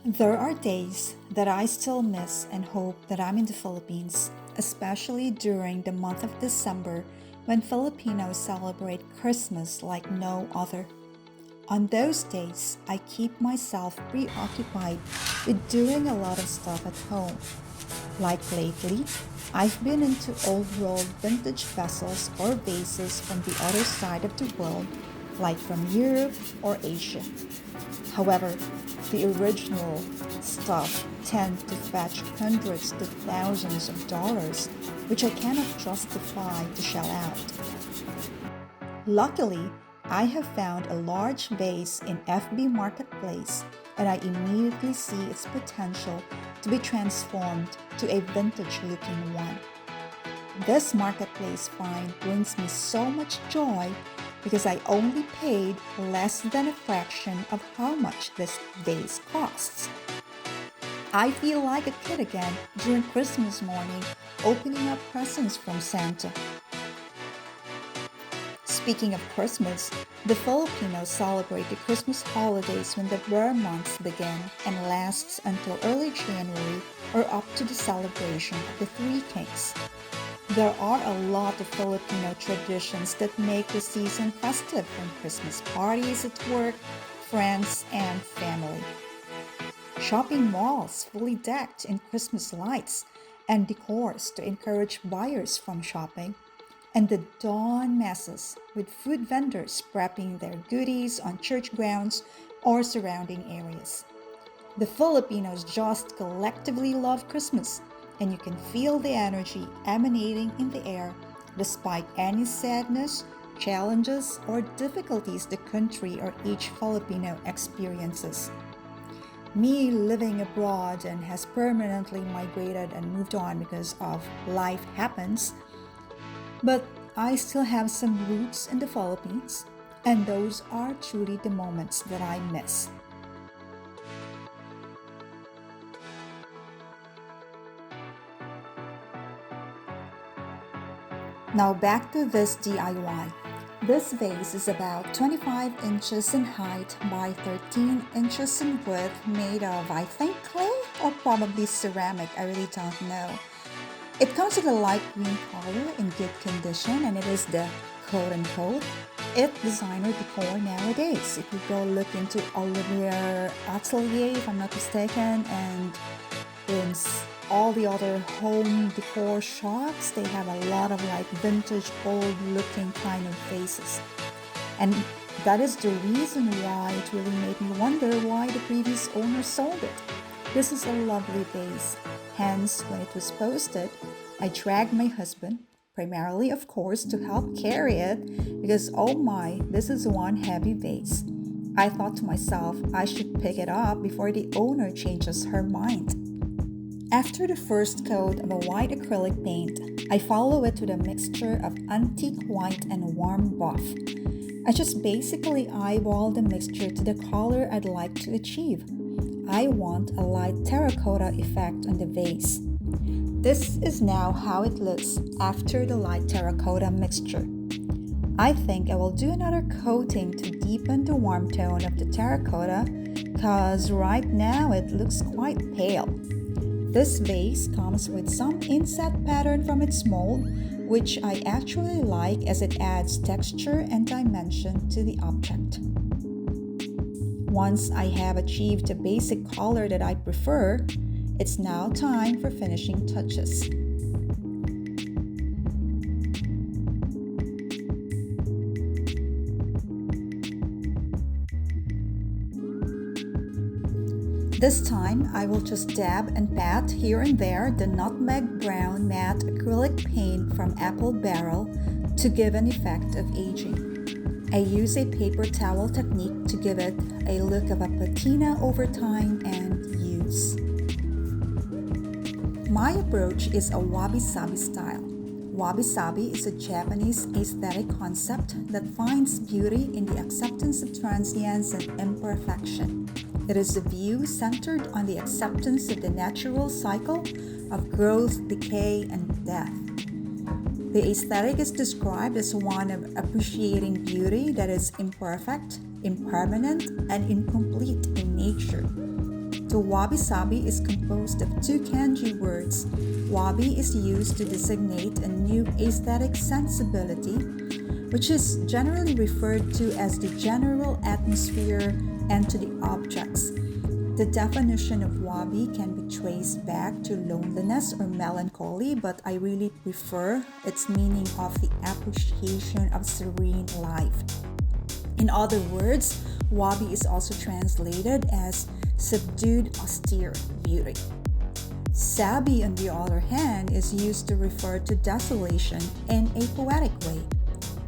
There are days that I still miss and hope that I'm in the Philippines, especially during the month of December when Filipinos celebrate Christmas like no other. On those days, I keep myself preoccupied with doing a lot of stuff at home. Like lately, I've been into old world vintage vessels or vases from the other side of the world, like from Europe or Asia. However, the original stuff tend to fetch hundreds to thousands of dollars, which I cannot justify to shell out. Luckily, I have found a large vase in FB Marketplace and I immediately see its potential to be transformed to a vintage looking one. This marketplace find brings me so much joy because I only paid less than a fraction of how much this vase costs. I feel like a kid again during Christmas morning, opening up presents from Santa. Speaking of Christmas, the Filipinos celebrate the Christmas holidays when the Burr months begin and lasts until early January or up to the celebration of the Three Kings. There are a lot of Filipino traditions that make the season festive, from Christmas parties at work, friends, and family. Shopping malls fully decked in Christmas lights and decors to encourage buyers from shopping, and the dawn masses with food vendors prepping their goodies on church grounds or surrounding areas. The Filipinos just collectively love Christmas, and you can feel the energy emanating in the air despite any sadness, challenges, or difficulties the country or each Filipino experiences. Me living abroad and has permanently migrated and moved on because of life happens, but I still have some roots in the Philippines, and those are truly the moments that I miss. Now back to this DIY. This vase is about 25 inches in height by 13 inches in width, made of, I think, clay or probably ceramic, I really don't know. It comes with a light green color in good condition, and it is the quote-unquote it designer decor nowadays. If you go look into Olive Ateliers, if I'm not mistaken, and in all the other home decor shops, they have a lot of like vintage old looking kind of vases, and that is the reason why it really made me wonder why the previous owner sold it. This is a lovely vase, hence when it was posted I dragged my husband, primarily of course to help carry it, because oh my, this is one heavy vase. I thought to myself I should pick it up before the owner changes her mind. After the first coat of a white acrylic paint, I follow it with a mixture of antique white and warm buff. I just basically eyeball the mixture to the color I'd like to achieve. I want a light terracotta effect on the vase. This is now how it looks after the light terracotta mixture. I think I will do another coating to deepen the warm tone of the terracotta, cause right now it looks quite pale. This vase comes with some inset pattern from its mold, which I actually like as it adds texture and dimension to the object. Once I have achieved the basic color that I prefer, it's now time for finishing touches. This time, I will just dab and pat here and there the nutmeg brown matte acrylic paint from Apple Barrel to give an effect of aging. I use a paper towel technique to give it a look of a patina over time and use. My approach is a Wabi-Sabi style. Wabi-Sabi is a Japanese aesthetic concept that finds beauty in the acceptance of transience and imperfection. It is a view centered on the acceptance of the natural cycle of growth, decay, and death. The aesthetic is described as one of appreciating beauty that is imperfect, impermanent, and incomplete in nature. The Wabi-Sabi is composed of two kanji words. Wabi is used to designate a new aesthetic sensibility, which is generally referred to as the general atmosphere and to the objects. The definition of wabi can be traced back to loneliness or melancholy, but I really prefer its meaning of the appreciation of serene life. In other words, wabi is also translated as subdued, austere beauty. Sabi, on the other hand, is used to refer to desolation in a poetic way,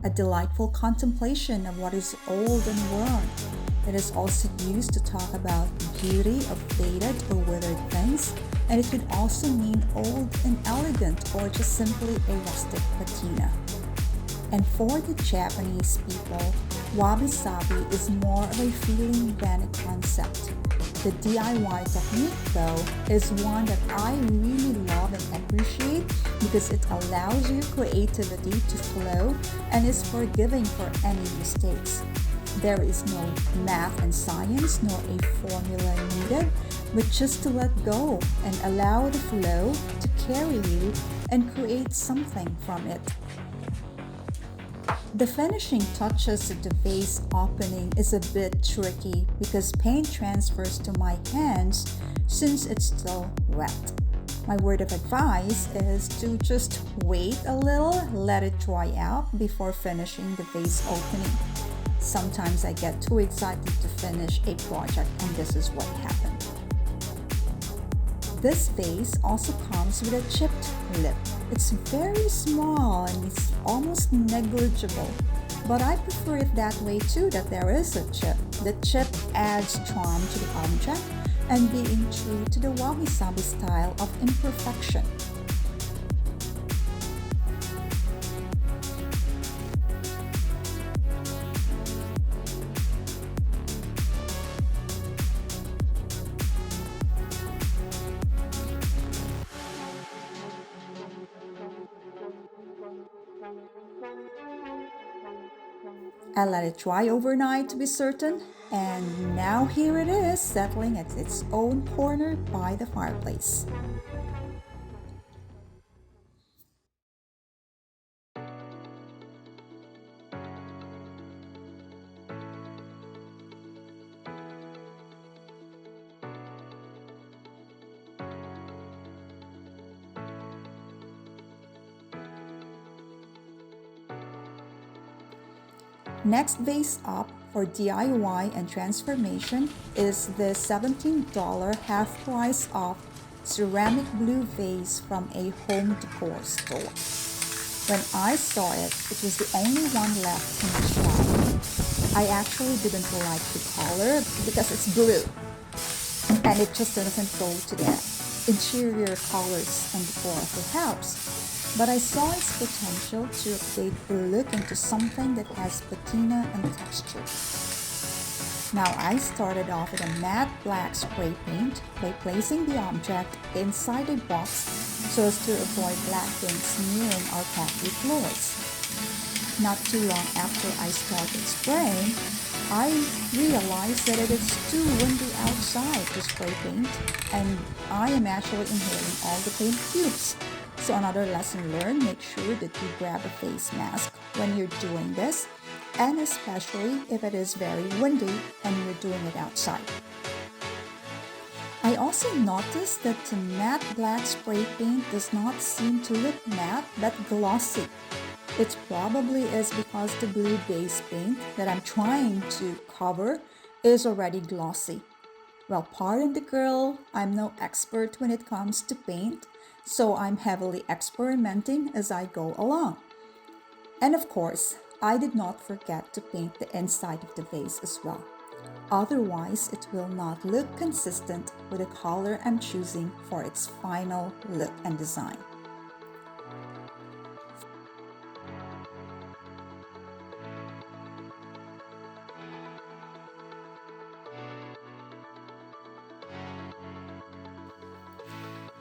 a delightful contemplation of what is old and worn. It is also used to talk about beauty of faded or withered things, and it could also mean old and elegant or just simply a rustic patina. And for the Japanese people, wabi-sabi is more of a feeling than a concept. The DIY technique, though, is one that I really love and appreciate because it allows your creativity to flow and is forgiving for any mistakes. There is no math and science nor a formula needed, but just to let go and allow the flow to carry you and create something from it. The finishing touches of the vase opening is a bit tricky because paint transfers to my hands since it's still wet. My word of advice is to just wait a little, let it dry out before finishing the vase opening. Sometimes I get too excited to finish a project, and this is what happened. This vase also comes with a chipped lip. It's very small and it's almost negligible, but I prefer it that way too, that there is a chip. The chip adds charm to the object and being true to the wabi-sabi style of imperfection. I let it dry overnight to be certain, and now here it is settling at its own corner by the fireplace. Next vase up for DIY and transformation is the $17 half price off ceramic blue vase from a home decor store. When I saw it, it was the only one left in the shop. I actually didn't like the color because it's blue and it just doesn't go to the interior colors and decor of the house. But I saw its potential to update the look into something that has patina and texture. Now I started off with a matte black spray paint by placing the object inside a box so as to avoid black paint smearing our patio floors. Not too long after I started spraying, I realized that it is too windy outside to spray paint and I am actually inhaling all the paint cubes. So another lesson learned, make sure that you grab a face mask when you're doing this, and especially if it is very windy and you're doing it outside. I also noticed that the matte black spray paint does not seem to look matte but glossy. It probably is because the blue base paint that I'm trying to cover is already glossy. Well, pardon the girl, I'm no expert when it comes to paint, so I'm heavily experimenting as I go along. And of course, I did not forget to paint the inside of the vase as well. Otherwise, it will not look consistent with the color I'm choosing for its final look and design.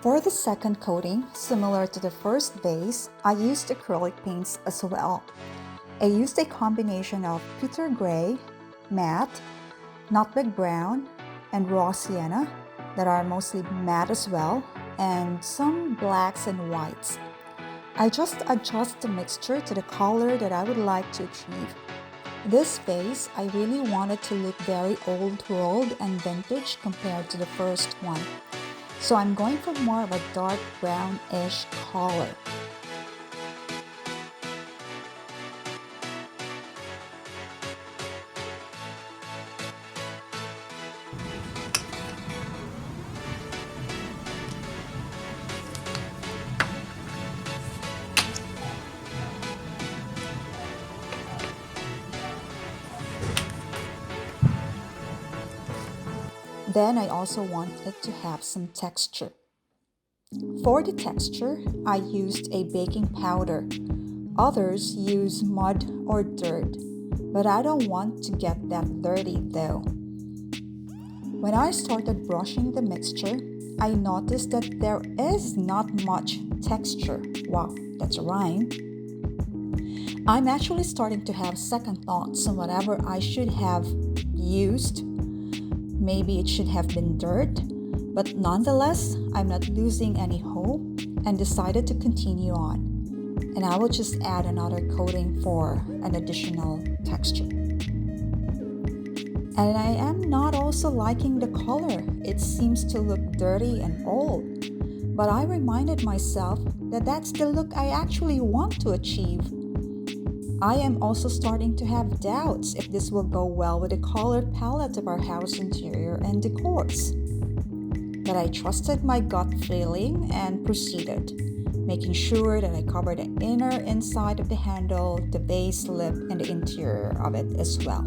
For the second coating, similar to the first vase, I used acrylic paints as well. I used a combination of peter gray, matte, nutmeg brown, and raw sienna, that are mostly matte as well, and some blacks and whites. I just adjust the mixture to the color that I would like to achieve. This vase, I really wanted to look very old world and vintage compared to the first one. So I'm going for more of a dark brownish color. Then I also want it to have some texture. For the texture, I used a baking powder. Others use mud or dirt, but I don't want to get that dirty though. When I started brushing the mixture, I noticed that there is not much texture. Wow, that's a rhyme. I'm actually starting to have second thoughts on whatever I should have used. Maybe it should have been dirt, but nonetheless, I'm not losing any hope and decided to continue on. And I will just add another coating for an additional texture. And I am not also liking the color. It seems to look dirty and old. But I reminded myself that that's the look I actually want to achieve. I am also starting to have doubts if this will go well with the color palette of our house interior and decors. But I trusted my gut feeling and proceeded, making sure that I cover the inner inside of the handle, the base lip, and the interior of it as well.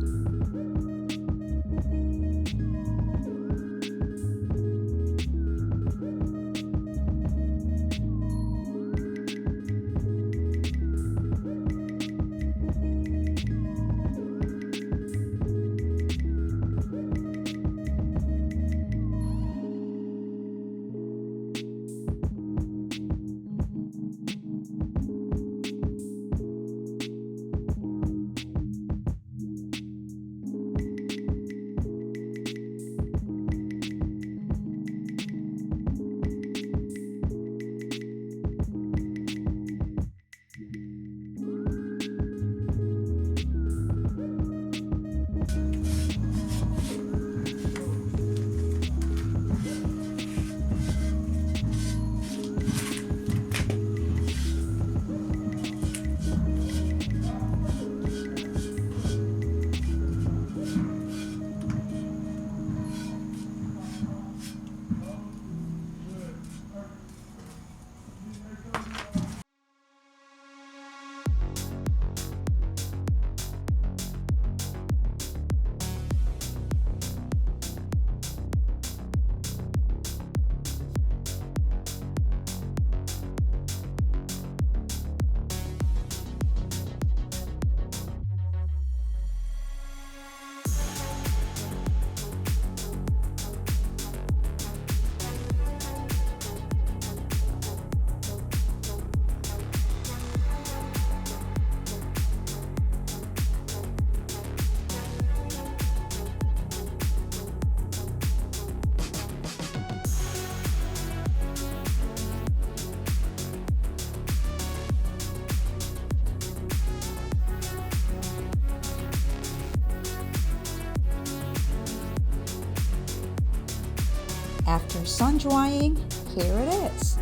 After sun drying, here it is.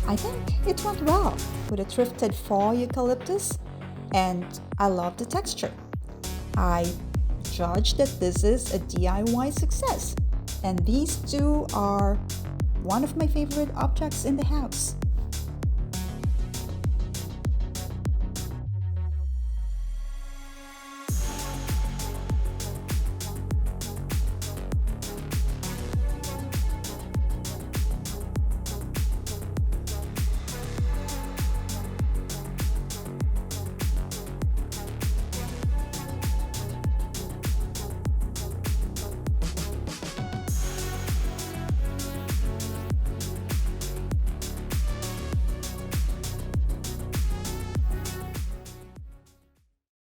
I think it went well with a thrifted fall eucalyptus, and I love the texture. I judge that this is a DIY success, and these two are one of my favorite objects in the house.